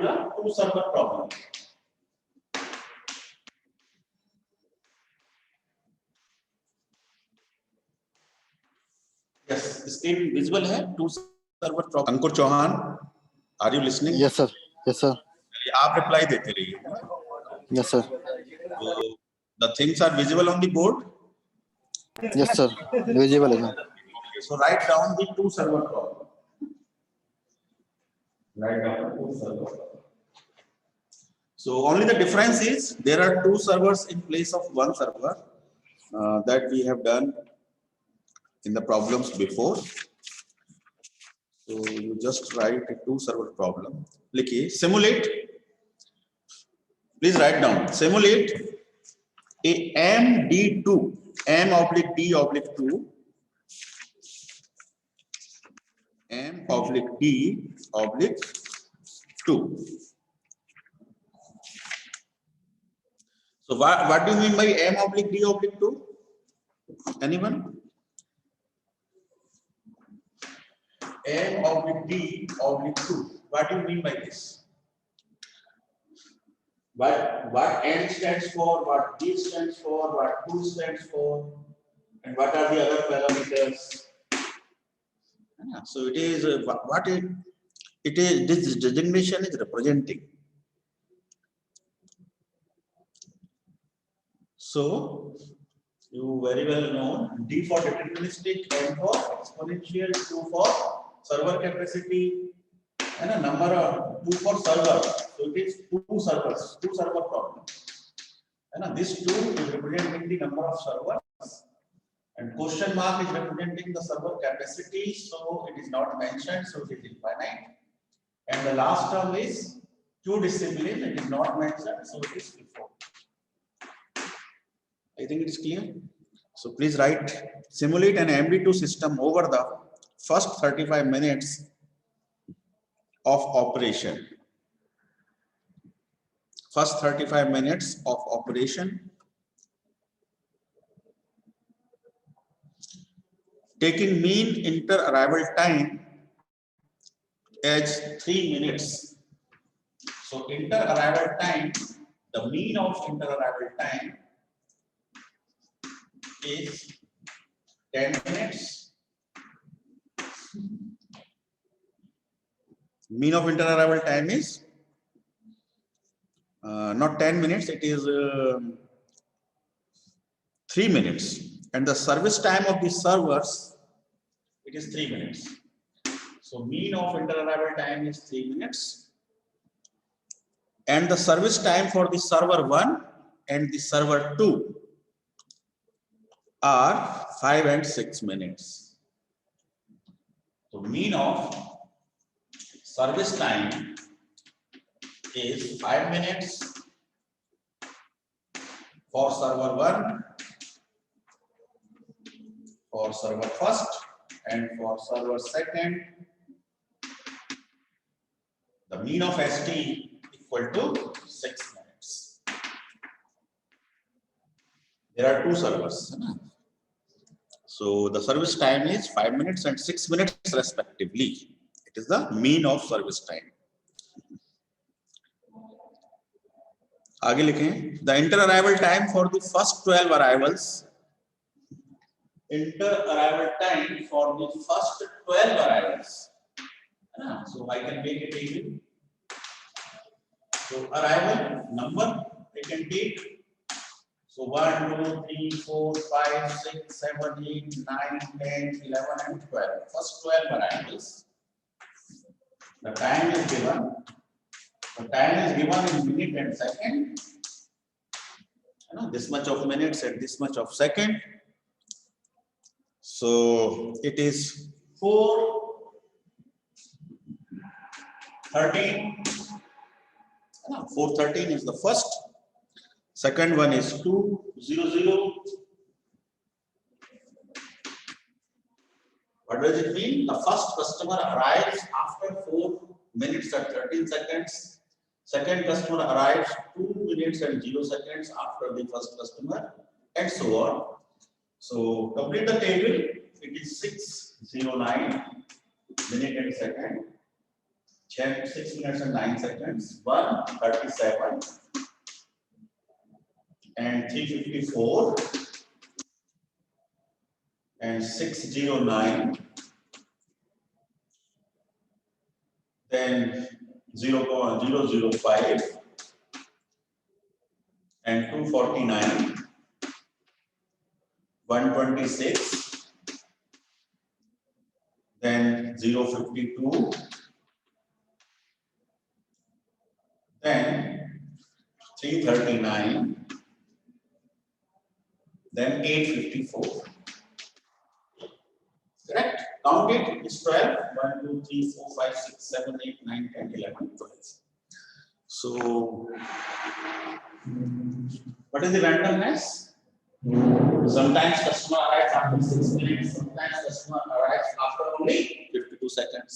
the two server problem. Yes, screen visible है, two server problem. Ankur Chauhan, are you listening? Yes sir. Yes sir. आप reply देते रहिए. Yes sir. So the things are visible on the board. Yes sir. Visible है. So write down the two server problem. Write down the two server problem. So only the difference is there are two servers in place of one server that we have done in the problems before. So you just write a two server problem. Likhiye simulate. Please write down. Simulate a MD2 M/D/2 M/D/2. So what do you mean by M/D/2? Anyone? M/D/2. What do you mean by this? What N stands for, what D stands for, what 2 stands for, and what are the other parameters? So it is what it is. This designation is representing. So you very well know D for deterministic, M for exponential, 2 for server capacity, and a number of 2 for server. So it is two server problem. And this 2 is representing the number of servers, and question mark is representing the server capacity. So it is not mentioned, so it is infinite. And the last term is Q discipline, it is not mentioned, so it is before. I think it is clear. So please write simulate an MD2 system over the first 35 minutes of operation. First 35 minutes of operation, taking mean inter-arrival time as 3 minutes. So inter-arrival time, the mean of inter-arrival time is 10 minutes. Mean of inter-arrival time is not 10 minutes, it is 3 minutes. And the service time of the servers, it is 3 minutes. So mean of inter-arrival time is 3 minutes. And the service time for the server 1 and the server 2 are 5 and 6 minutes. So mean of service time is 5 minutes for server 1, for server first, and for server second. The mean of ST equal to 6 minutes. There are two servers. So the service time is 5 minutes and 6 minutes respectively. It is the mean of service time. आगे लिखें. The inter-arrival time for the first 12 arrivals. Inter-arrival time for the first 12 arrivals. So I can make a table. So arrival number I can take. So 1, 2, 3, 4, 5, 6, 7, 8, 9, 10, 11, and 12. First 12 arrivals. The time is given. The time is given in minute and second. This much of minutes and this much of second. So it is 4:13. 4:13 is the first. Second one is 2:00. What does it mean? The first customer arrives after 4 minutes and 13 seconds. Second customer arrives 2 minutes and 0 seconds after the first customer, and so on. So complete the table. It is 6:09 minute and second. 6 minutes and 9 seconds, 1:37 and 3:54 and 6:09, then 0.005 and 2:49, 1:26, then 0:52, then 3:39, then 8:54. Correct? Count it. It's 12. 1, 2, 3, 4, 5, 6, 7, 8, 9, 10, 11, 12. So, what is the randomness? Sometimes customer arrives after 6 minutes, sometimes customer arrives after only 52 seconds.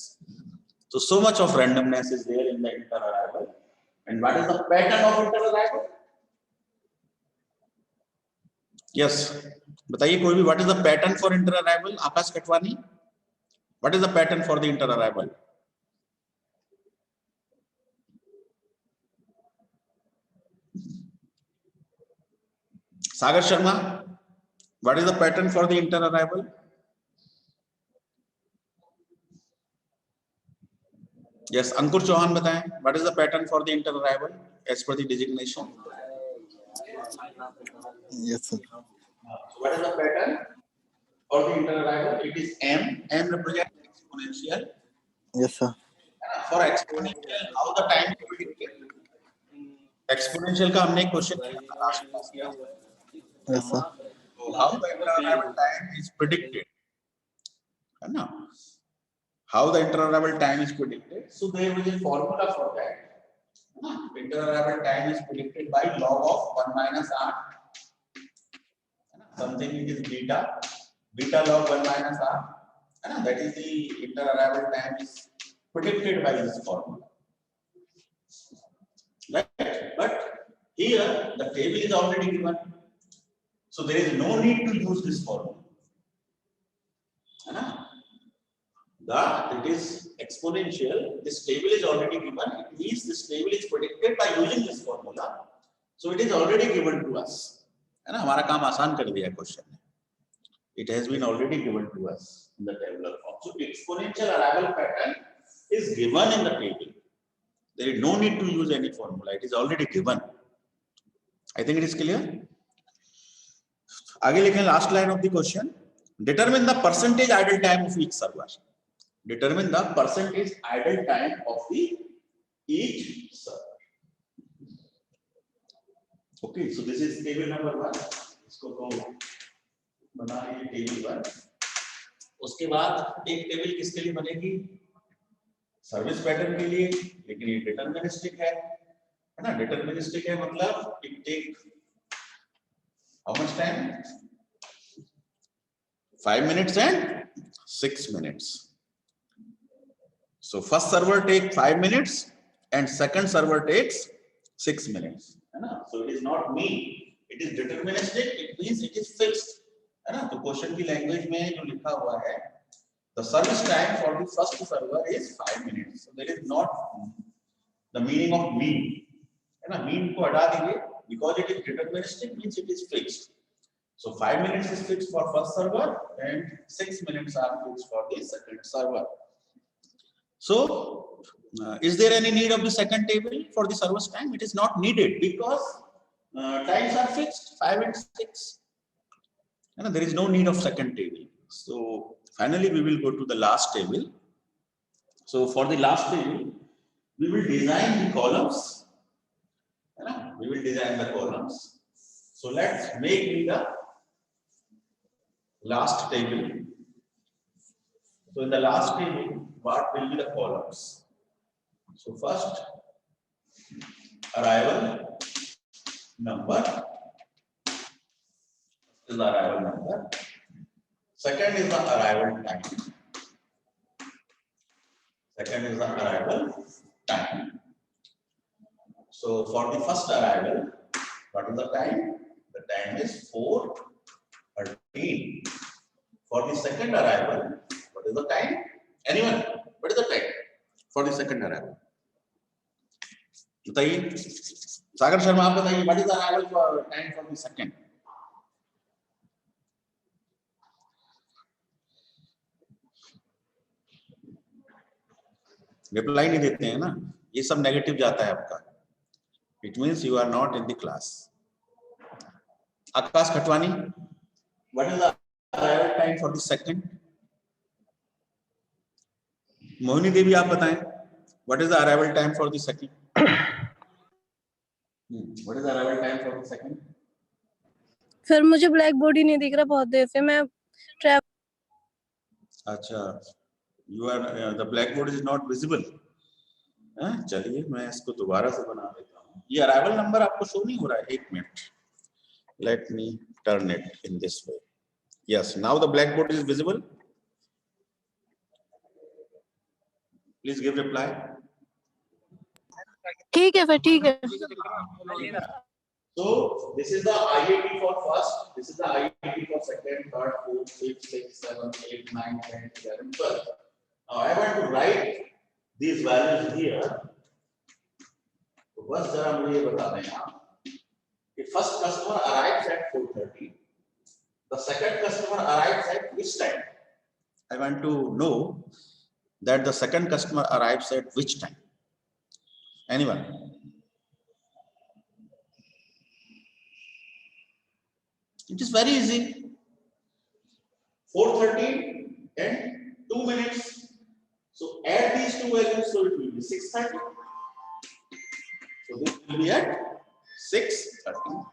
So much of randomness is there in the inter-arrival. And what is the pattern of inter-arrival? Yes. बताइए कोई भी, what is the pattern for inter-arrival? Akash कटवानी. What is the pattern for the inter-arrival? Sagar Sharma, what is the pattern for the inter-arrival? Yes, Ankur Chauhan बताएं. What is the pattern for the inter-arrival as per the designation? Yes, sir. So what is the pattern for the inter-arrival? It is M. M represents exponential. Yes, sir. For exponential, how the time is predicted? Exponential का हमने question किया. Yes, sir. So how the inter-arrival time is predicted? है ना? How the inter-arrival time is predicted? So there is a formula for that. Inter-arrival time is predicted by log of 1 minus r. Something it is beta log 1 minus r. That is the inter-arrival time is predicted by this formula. Right? But here the table is already given. So there is no need to use this formula. It is exponential. This table is already given. It means this table is predicted by using this formula. So it is already given to us. है ना, हमारा काम आसान कर दिया question ने. It has been already given to us in the tabular form. So exponential arrival pattern is given in the table. There is no need to use any formula. It is already given. I think it is clear. आगे लिखें last line of the question. Determine the percentage idle time of each server. Determine the percentage idle time of each server. Okay, so this is table number 1. इसको तो बना लीजिए table 1. उसके बाद एक table किसके लिए बनेगी? सर्विस पैटर्न के लिए, लेकिन ये डिटरमिनिस्टिक है ना? डिटरमिनिस्टिक है मतलब it take how much time? 5 minutes and 6 minutes. So first server takes 5 minutes and second server takes 6 minutes. So it is not mean, it is deterministic. It means it is fixed. तो question की language में जो लिखा हुआ है, the service time for the first server is 5 minutes. So there is not the meaning of mean. Mean को हटा दीजिए, because it is deterministic means it is fixed. So 5 minutes is fixed for first server and 6 minutes are fixed for the second server. So is there any need of the second table for the service time? It is not needed because times are fixed, 5 and 6. And there is no need of second table. So finally we will go to the last table. So for the last table, we will design the columns. We will design the columns. So let's make the last table. So in the last table, what will be the columns? So first, arrival number is the arrival number. Second is the arrival time. Second is the arrival time. So for the first arrival, what is the time? The time is 4:13. For the second arrival, what is the time? Anyone? What is the time? for the second arrival. बताइए सागर शर्मा, आप बताइए what is the arrival for time for the second? Reply नहीं देते हैं ना, ये सब negative जाता है आपका. It means you are not in the class. Akash Khatwani, what is the arrival time for the second? Mohini देवी आप बताएं, what is the arrival time for the second? What is the arrival time for the second? Sir मुझे black board ही नहीं दिख रहा बहुत देर से, मैं अच्छा, you are the blackboard is not visible. चलिए मैं इसको दोबारा से बना देता हूँ. ये अराइवल नंबर आपको शो नहीं हो रहा है. एक minute, let me turn it in this way. Yes, now the blackboard is visible. Please give reply. ठीक है सर, ठीक है. So this is the IIT for first, this is the IIT for second, third, fourth, fifth, sixth, seventh, eighth, ninth, 10th, 11th, 12th. Now I want to write these values here. तो बस जरा मुझे ये बता दें आप कि first customer arrives at 4:30. The second customer arrives at which time? I want to know that the second customer arrives at which time. Anyone? It is very easy. 4:30 and 2 minutes. So add these two values, so it will be 6:30. So this will be at 6:30.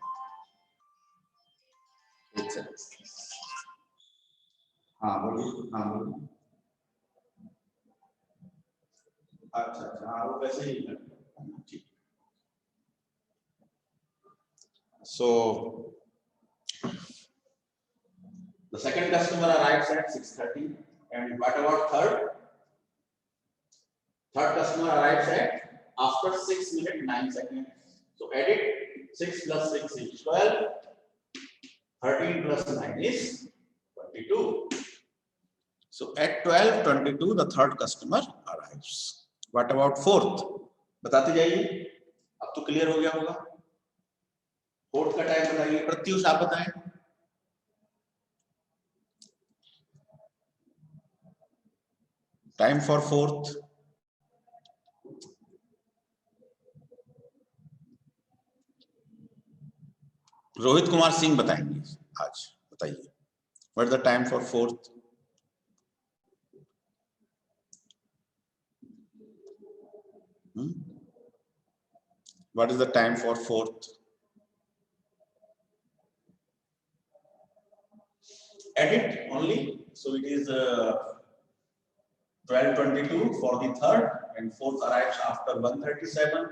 हाँ बोलिए, हाँ बोलिए. अच्छा अच्छा, हाँ वो वैसे ही ठीक. So the second customer arrives at 6:30, and what about third? Third customer arrives at after 6 minutes 9 seconds. So add it. 6 plus 6 is 12. 13 plus 9 is 22. So at 12:22 the third customer arrives. What about fourth? बताते जाइए, अब तो clear हो गया होगा. Fourth का time बताइए, प्रत्युष आप बताएं. Time for fourth. Rohit Kumar Singh बताएंगे आज. बताइए, what is the time for fourth? What is the time for fourth? Edit only. So it is 12:22 for the third, and fourth arrives after 1:37.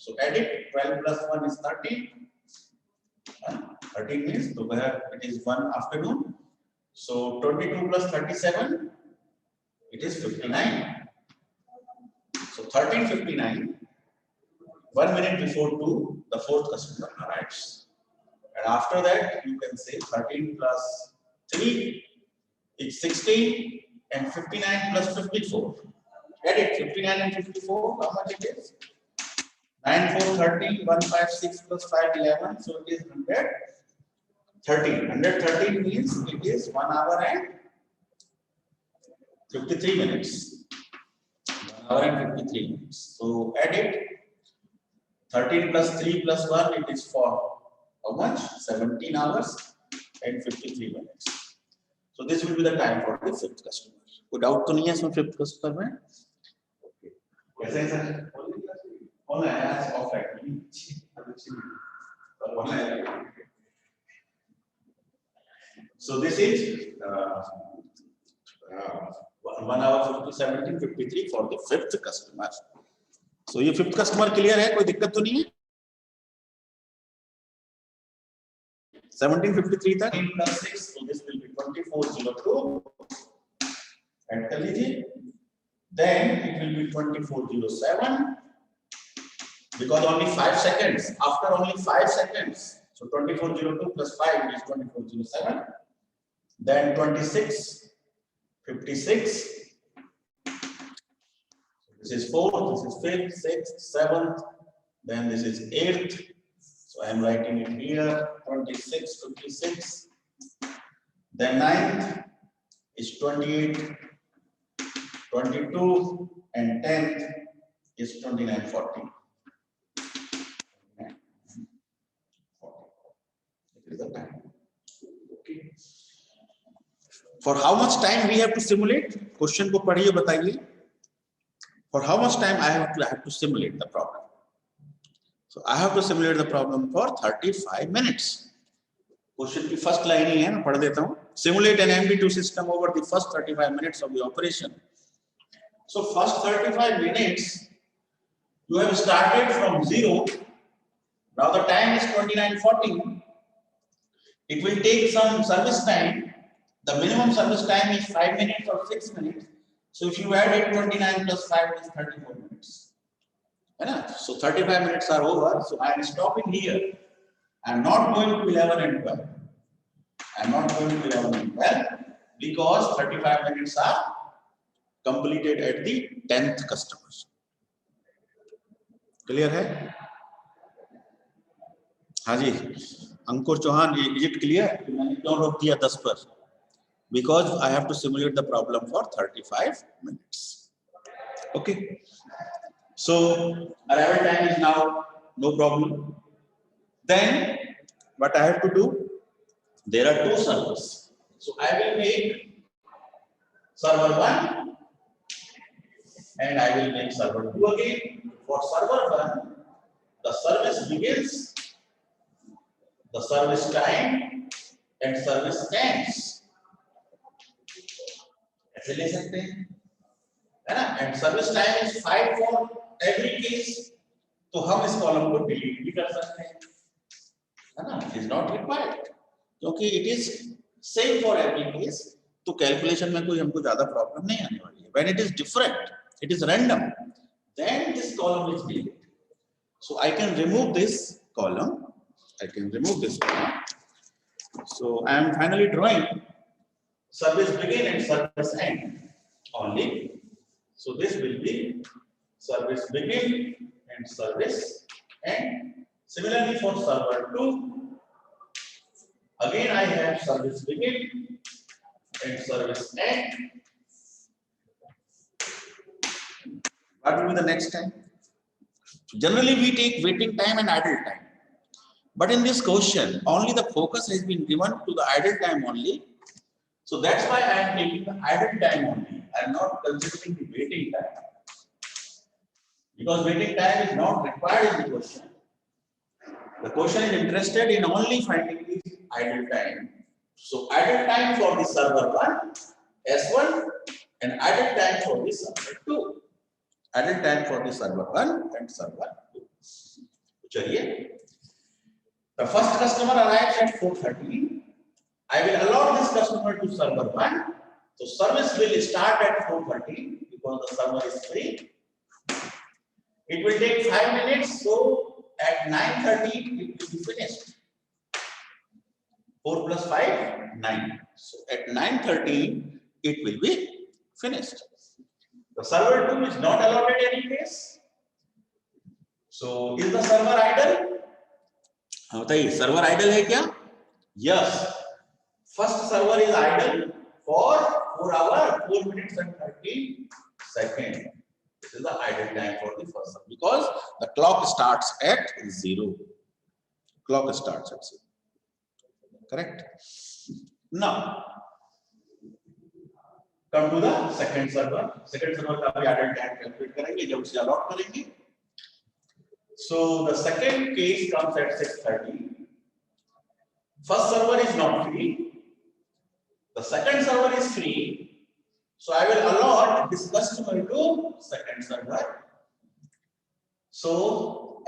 So edit. 12 plus 1 is 13. 13 means it is 1 afternoon. So 22 plus 37, it is 59. So 13:59. 1 minute before 2, the fourth customer arrives. And after that, you can say 13 plus 3 is 16, and 59 plus 54. Edit 59 and 54, how much it is? 9, 4, 30, 1, 5, 6 plus 5, 11. So it is 113. 113 means it is 1 hour and 53 minutes. 1 hour and 53 minutes. So edit. 13 plus 3 plus 1, it is for how much? 17 hours and 53 minutes. So this will be the time for the fifth customer. कोई doubt तो नहीं है इसमें fifth customer में? कैसे है sir? Online है, offline नहीं. So this is 1 hour 17:53 for the fifth customer. So ये फिफ्थ कस्टमर क्लियर है, कोई दिक्कत तो नहीं है? 17:53 तक. 8 plus 6, so this will be 24:02. And कर लीजिए. Then it will be 24:07 because only 5 seconds. After only 5 seconds, so 24:02 plus 5 is 24:07. Then 26:56. This is 4th, this is 5th, 6th, 7th, then this is 8th. So I am writing it here, 26, 56. Then 9th is 28, 22, and 10th is 29, 40. It is the time. Okay. For how much time we have to simulate? Question को पढ़िए बताइए. For how much time I have to simulate the problem? So I have to simulate the problem for 35 minutes. Question की first line ही है ना, पढ़ देता हूँ. Simulate an MD2 system over the first 35 minutes of the operation. So first 35 minutes, you have started from 0. Now the time is 29:40. It will take some service time. The minimum service time is 5 minutes or 6 minutes. So if you add it, 29 plus 5 is 34 minutes. So 35 minutes are over. So I am stopping here. I am not going to 11 and 12. I am not going to 11 and 12 because 35 minutes are completed at the 10th customer. Clear है? हाँ जी, अंकुर Chauhan, is it clear? मैंने क्यों रोक दिया 10 पर? Because I have to simulate the problem for 35 minutes. Okay. So arrival time is now no problem. Then what I have to do? There are two servers. So I will make server 1 and I will make server 2 again. For server 1, the service begins, the service time and service ends. ऐसे ले सकते हैं, है ना? And service time is 5 for every case. तो हम इस column को डिलीट भी कर सकते हैं, है ना? It is not required क्योंकि it is same for every case. तो कैलकुलेशन में कोई हमको ज्यादा प्रॉब्लम नहीं आने वाली है. When it is different, it is random, then this column is deleted. So I can remove this column. I can remove this column. So I am finally drawing service begin and service end only. So this will be service begin and service end. Similarly for server 2, again I have service begin and service end. What will be the next time? Generally we take waiting time and idle time. But in this question, only the focus has been given to the idle time only. So that's why I am taking the idle time only. I am not considering the waiting time. Because waiting time is not required in the question. The question is interested in only finding the idle time. So idle time for the server 1, S1, and idle time for the server 2. Idle time for the server 1 and server 2. Chaliye. The first customer arrives at 4:30. I will allot this customer to server 1. So service will start at 4:30 because the server is free. It will take 5 minutes. So at 9:30 it will be finished. 4 plus 5, 9. So at 9:30 it will be finished. The server 2 is not allotted any case. So is the server idle? हाँ बताइए, server idle है क्या? Yes. First server is idle for 4 hours, 4 minutes and 30 seconds. This is the idle time for the first server because the clock starts at 0. Clock starts at 0. Correct? Now, come to the second server. Second server का भी idle time calculate करेंगे जब उसे allot करेंगे. So the second case comes at 6:30. First server is not free. The second server is free. So I will allot this customer to second server. So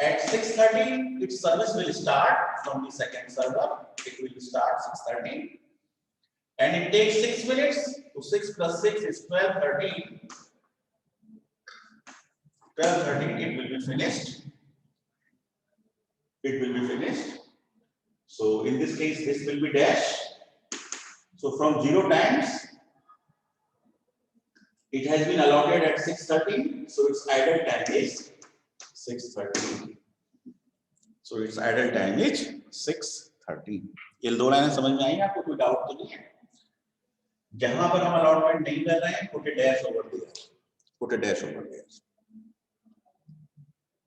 at 6:30, its service will start from the second server. It will start 6:30. And it takes 6 minutes. So 6 plus 6 is 12:30. 12:30, it will be finished. It will be finished. So in this case, this will be dash. So from 0 times It has been allotted at 6:30, so its idle time is 6:30. So its idle time is 6:30. ये दो लाइनें समझ में आई आपको? कोई doubt तो नहीं है? जहां पर हम अलॉटमेंट नहीं कर रहे हैं, put a dash over there. Put a dash over there.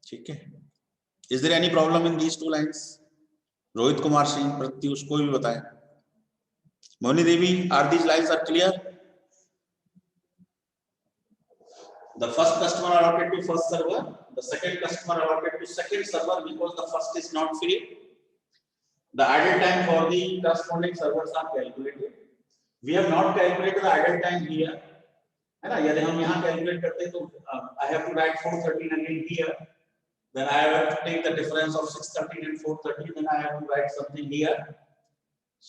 ठीक है? Is there any problem in these two lines? Rohit Kumar Singh, Pratyush, कोई भी बताएं. मोहिनी देवी, are these lines are clear? The first customer allotted to first server, the second customer allotted to second server because the first is not free. The idle time for the corresponding servers are calculated. We have not calculated the idle time here. है ना? यदि हम यहाँ calculate करते तो I have to write 4:13 again here. Then I have to take the difference of 6:13 and 4:13. Then I have to write something here.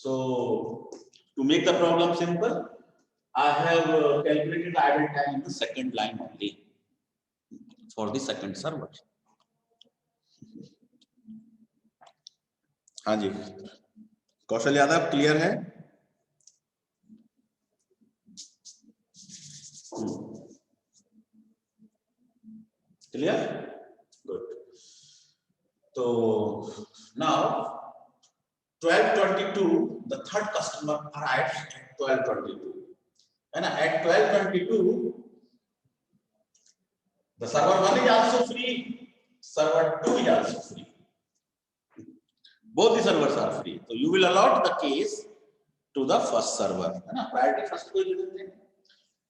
So to make the problem simple, I have calculated the idle time in the second line only for the second server. हाँ जी, Kaushal Yadav, clear है? Clear? Good. तो now 12:22 the third customer arrives at 12:22. And at 12:22 the server 1 is also free, server 2 is also free. Both the servers are free. So you will allot the case to the first server. है ना? Priority first को दे देते हैं.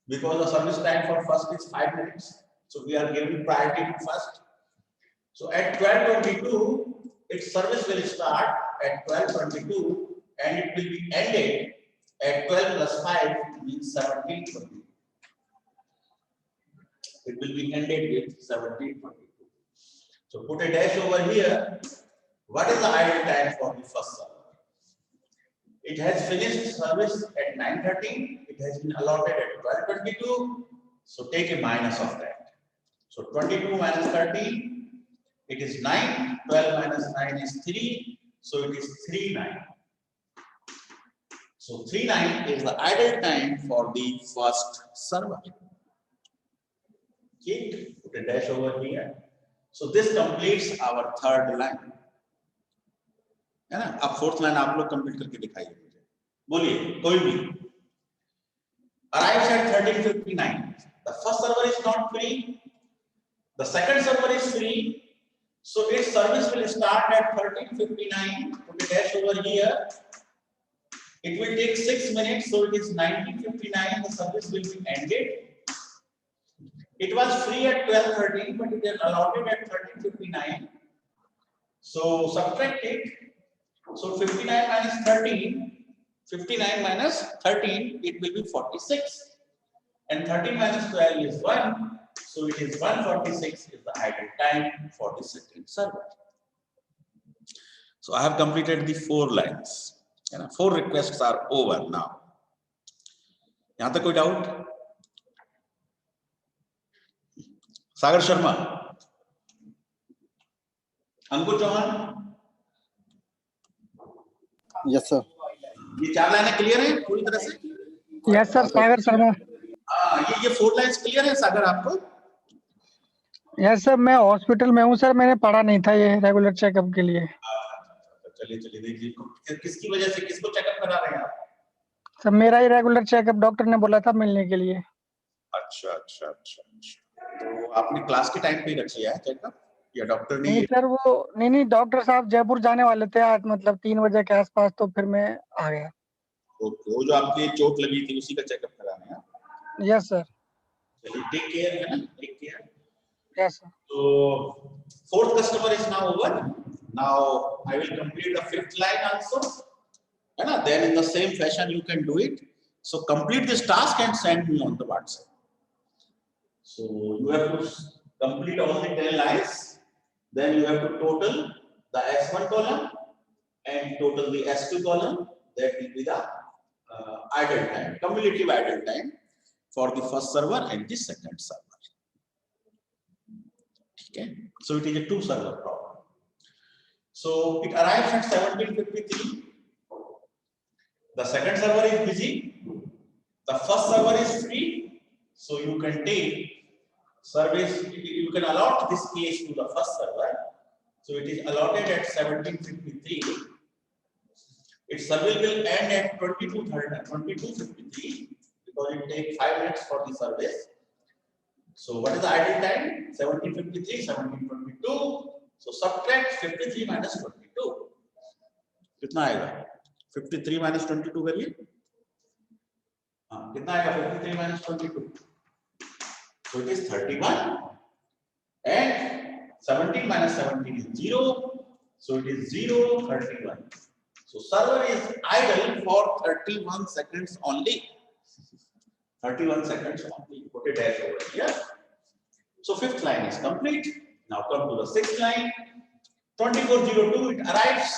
Because the service time for first is 5 minutes. So we are giving priority to first. So at 12:22 its service will start at 12:22 and it will be ended at 12 plus 5 means 17:22. It will be ended with 17:22. So put a dash over here. What is the idle time for the first server? It has finished service at 9:30. It has been allotted at 12:22. So take a minus of that. So 22 minus 30, it is 9. 12 minus 9 is 3. So it is 39. So 39 is the idle time for the first server. Okay, put a dash over here. So this completes our third line. है ना? अब fourth line आप लोग complete करके दिखाइए मुझे. बोलिए कोई भी. Arrives at 13:59. The first server is not free. The second server is free. So its service will start at 13:59. Put a dash over here. It will take 6 minutes. So it is 19:59. The service will be ended. It was free at 12:13, but it is allotted at 13:59. So subtract it. So 59 minus 13, 59 minus 13, it will be 46. And 13 minus 12 is 1. So it is 146 is the idle time for the second server. So I have completed the 4 lines. And 4 requests are over now. यहाँ तक कोई doubt? Sagar Sharma, Ankur Chauhan. Yes sir. ये 4 लाइनें clear हैं पूरी तरह से? Yes sir, Sagar Sharma. हाँ, ये 4 लाइन्स क्लियर है सागर आपको? यस सर, मैं हॉस्पिटल में हूँ सर, मैंने पढ़ा नहीं था ये रेगुलर चेकअप के लिए. चलिए चलिए देखिए किसकी वजह से किसको चेकअप करा रहे हैं आप? सर मेरा ही रेगुलर चेकअप डॉक्टर ने बोला था मिलने के लिए. अच्छा अच्छा अच्छा अच्छा. तो आपने क्लास के टाइम पे ही रखी है चेकअप या डॉक्टर ने? नहीं सर, वो नहीं डॉक्टर साहब जयपुर जाने वाले थे आज, मतलब 3 बजे के आसपास, तो फिर मैं आ गया. ओके, वो जो आपकी चोट लगी थी उसी का चेकअप कराना है? Yes sir. चलिए टेक केयर, है ना? Take care. Yes sir. So fourth customer is now over. Now I will complete the 5th line also. है ना? Then in the same fashion you can do it. So complete this task and send me on the WhatsApp. So you have to complete all the 10 lines. Then you have to total the S1 column and total the S2 column. That will be the idle time, cumulative idle time for the first server and the second server. Okay, so it is a 2 server problem. So it arrives at 17:53. The second server is busy. The first server is free. So you can take service, you can allot this case to the first server. So it is allotted at 1753. Its service will end at 22:53 because it takes 5 minutes for the service. So what is the idle time? 1753, 1722. So subtract 53 minus 22. कितना आएगा? 53 minus 22 करिए. कितना आएगा 53 minus 22? So it is 31. And 17 minus 17 is 0. So it is 0, 31. So server is idle for 31 seconds only. 31 seconds only. Put a dash over here. So fifth line is complete. Now come to the sixth line. 24:02 it arrives.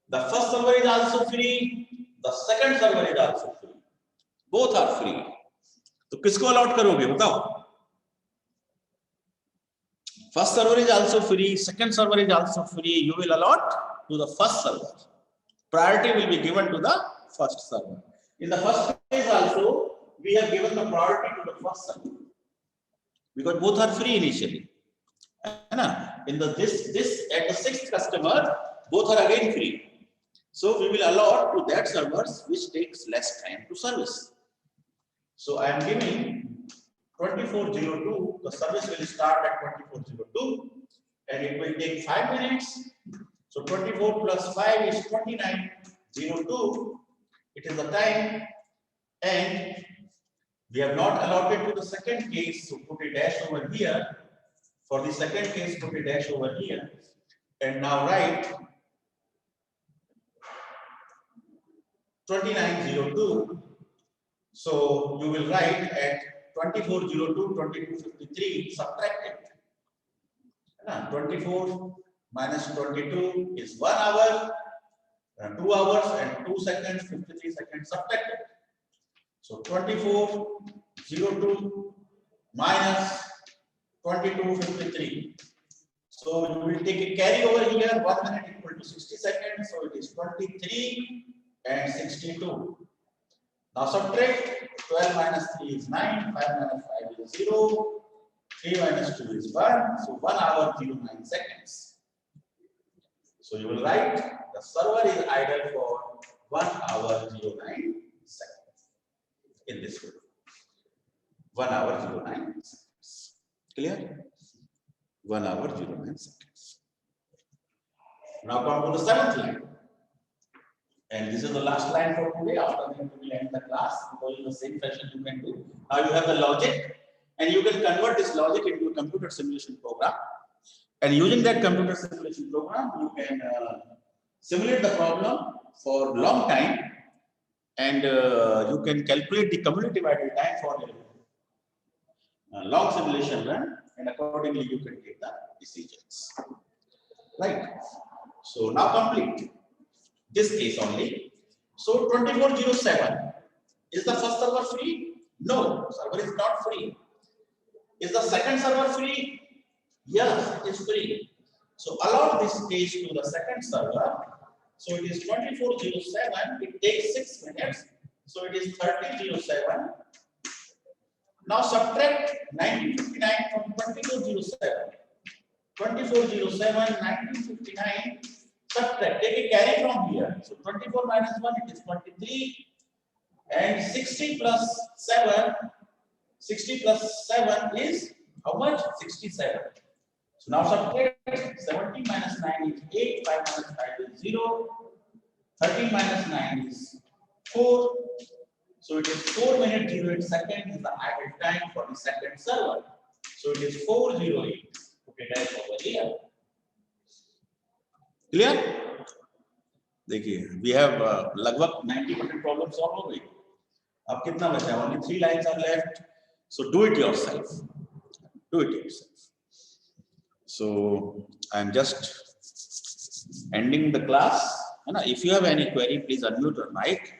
The first server is also free. The second server is also free. Both are free. तो किसको allot करोगे बताओ? First server is also free. Second server is also free. You will allot to the first server. Priority will be given to the first server. In the first phase also, we have given the priority to the first server because both are free initially. In the this at the sixth customer, both are again free. So we will allot to that servers which takes less time to service. So I am giving 24:02. The service will start at 24:02, and it will take 5 minutes. So 24 plus 5 is 29:02. It is the time, and we have not allotted to the second case. So put a dash over here. For the second case, put a dash over here, and now write 29:02. So you will write at 24:02, 22:53 subtracted. 24 minus 22 is 1 hour, 2 hours and 2 seconds, 53 seconds subtracted. So 24:02 minus 22:53. So you will take a carry over here. 1 minute equal to 60 seconds. So it is 23 and 62. Now subtract 12 minus 3 is 9, 5 minus 5 is 0, 3 minus 2 is 1. So 1 hour 09 seconds. So you will write the server is idle for 1 hour 09 seconds in this way. 1 hour 09 seconds. Clear? 1 hour 09 seconds. Now come to the seventh line. And this is the last line for today. After that, we will end the class because in the same fashion you can do. Now you have the logic, and you can convert this logic into a computer simulation program. And using that computer simulation program, you can simulate the problem for long time, and you can calculate the cumulative idle time for a long simulation run, and accordingly you can take the decisions. Right. So now complete this case only. So 24:07, is the first server free? No, server is not free. Is the second server free? Yes, it is free. So allot this case to the second server. So it is 24:07. It takes 6 minutes. So it is 30:07. Now subtract 1959 from 24:07. 24:07, 1959. Subtract, take a carry from here. So 24 minus 1, it is 23. And 60 plus 7 is how much? 67. So now subtract 17 minus 9 is 8, 5 minus 5 is 0, 13 minus 9 is 4. So it is 4 minutes 08 seconds is the idle time for the second server. So it is 4:08. Okay, that's over here. Clear? देखिए, we have लगभग 90% problem solve हो गई. अब कितना बचा है? Only 3 lines are left. So do it yourself. Do it yourself. So I am just ending the class. If you have any query, please unmute your mic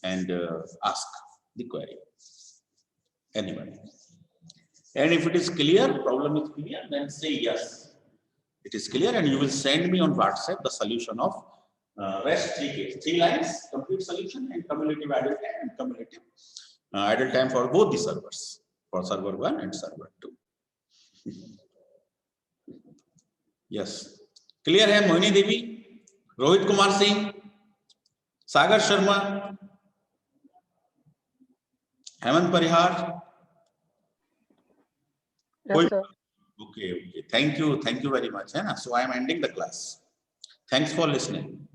and ask the query. Anybody. And if it is clear, problem is clear, then say yes. It is clear, and you will send me on WhatsApp the solution of rest 3 cases, 3 lines, complete solution, and cumulative idle time and cumulative idle time for both the servers. for server 1 and server 2. Yes, clear है? मोहिनी देवी, रोहित कुमार सिंह, सागर शर्मा, हेमंत परिहार. Yes, sir. Okay, thank you very much, है ना? So I am ending the class. Thanks for listening.